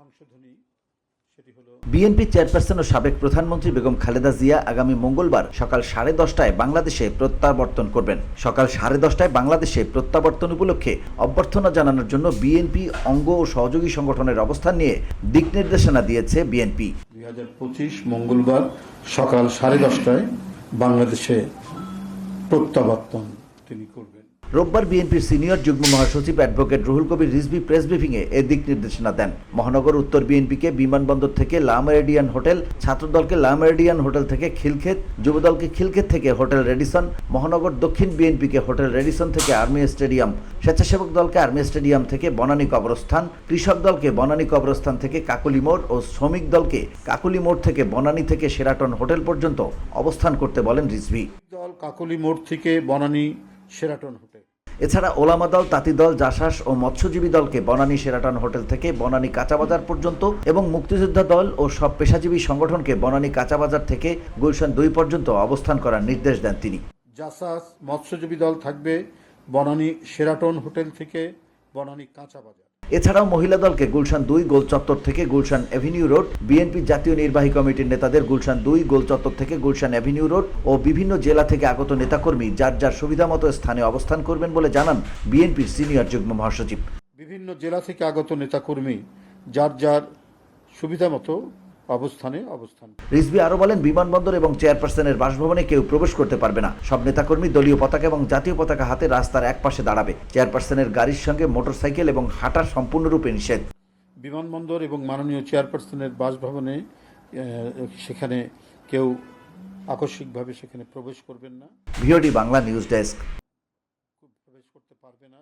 সংশোধনী BNP chairperson ও সাবেক প্রধানমন্ত্রী বেগম খালেদা জিয়া আগামী মঙ্গলবার সকাল 10:30টায় বাংলাদেশে প্রত্যাবর্তন করবেন। সকাল 10:30টায় বাংলাদেশে প্রত্যাবর্তন উপলক্ষে অভ্যর্থনা জানানোর জন্য বিএনপি অঙ্গ ও সহযোগী সংগঠনের অবস্থান নিয়ে দিক নির্দেশনা দিয়েছে বিএনপি। 2025 মঙ্গলবার সকাল 10:30টায় বাংলাদেশে প্রত্যাবর্তন তিনি করবেন। রোববার বিএনপির সিনিয়র যুগ্ম মহাসচিব অ্যাডভোকেট রুহুল কবির রিজভী প্রেস ব্রিফিংয়ে এ দিক নির্দেশনা দেন। মহানগর উত্তর বিএনপিকে বিমানবন্দর থেকে লা মেরিডিয়ান হোটেল, ছাত্রদলকে লা মেরিডিয়ান হোটেল থেকে খিলক্ষেত, যুবদলকে খিলক্ষেত থেকে হোটেল রেডিসন, মহানগর দক্ষিণ বিএনপিকে হোটেল রেডিসন থেকে আর্মি স্টেডিয়াম, স্বেচ্ছাসেবক দলকে আর্মি স্টেডিয়াম থেকে বনানী কবরস্থান, কৃষক দলকে বনানী কবরস্থান থেকে কাকুলি মোড় ও শ্রমিক দলকে কাকুলি মোড় থেকে বনানী থেকে শেরাটন হোটেল পর্যন্ত অবস্থান করতে বলেন রিজভী। দল কাকুলি মোড় থেকে বনানী শেরাটন হোটেল। এছাড়া ওলামা দল, তাঁতি দল, জাসাস ও মৎস্যজীবী দলকে বনানী শেরাটন হোটেল থেকে বনানী কাঁচাবাজার পর্যন্ত এবং মুক্তিযোদ্ধা দল ও সব পেশাজীবী সংগঠনকে বনানী কাঁচাবাজার থেকে গুলশান 2 পর্যন্ত অবস্থান করার নির্দেশ দেন তিনি। জাসাস মৎস্যজীবী দল থাকবে বনানী শেরাটন হোটেল থেকে বনানী কাঁচাবাজার। এছাড়াও মহিলা দলকে গুলশান 2 গোল চত্বর থেকে গুলশান এভিনিউ রোড, বিএনপি জাতীয় নির্বাহী কমিটির নেতাদের গুলশান 2 গোল চত্বর থেকে গুলশান এভিনিউ রোড ও বিভিন্ন জেলা থেকে আগত নেতাকর্মী যার যার সুবিধামতো স্থানে অবস্থান করবেন বলে জানান বিএনপির সিনিয়র যুগ্ম মহাসচিব। বিভিন্ন জেলা থেকে আগত নেতাকর্মী যার যার সুবিধামতো অবস্থান। রিজভী আরো বলেন, বিমানবন্দর এবং চেয়ারপারসনের বাসভবনে কেউ প্রবেশ করতে পারবে না। সব নেতাকর্মী দলীয় পতাকা এবং জাতীয় পতাকা হাতে রাস্তার এক পাশে দাঁড়াবে। চেয়ারপারসনের গাড়ির সঙ্গে মোটরসাইকেল এবং হাঁটা সম্পূর্ণরূপে নিষেধ। বিমানবন্দর এবং মাননীয় চেয়ারপারসনের বাসভবনে সেখানে কেউ আকস্মিকভাবে সেখানে প্রবেশ করবেন না। VOD Bangla news desk. প্রবেশ করতে পারবে না।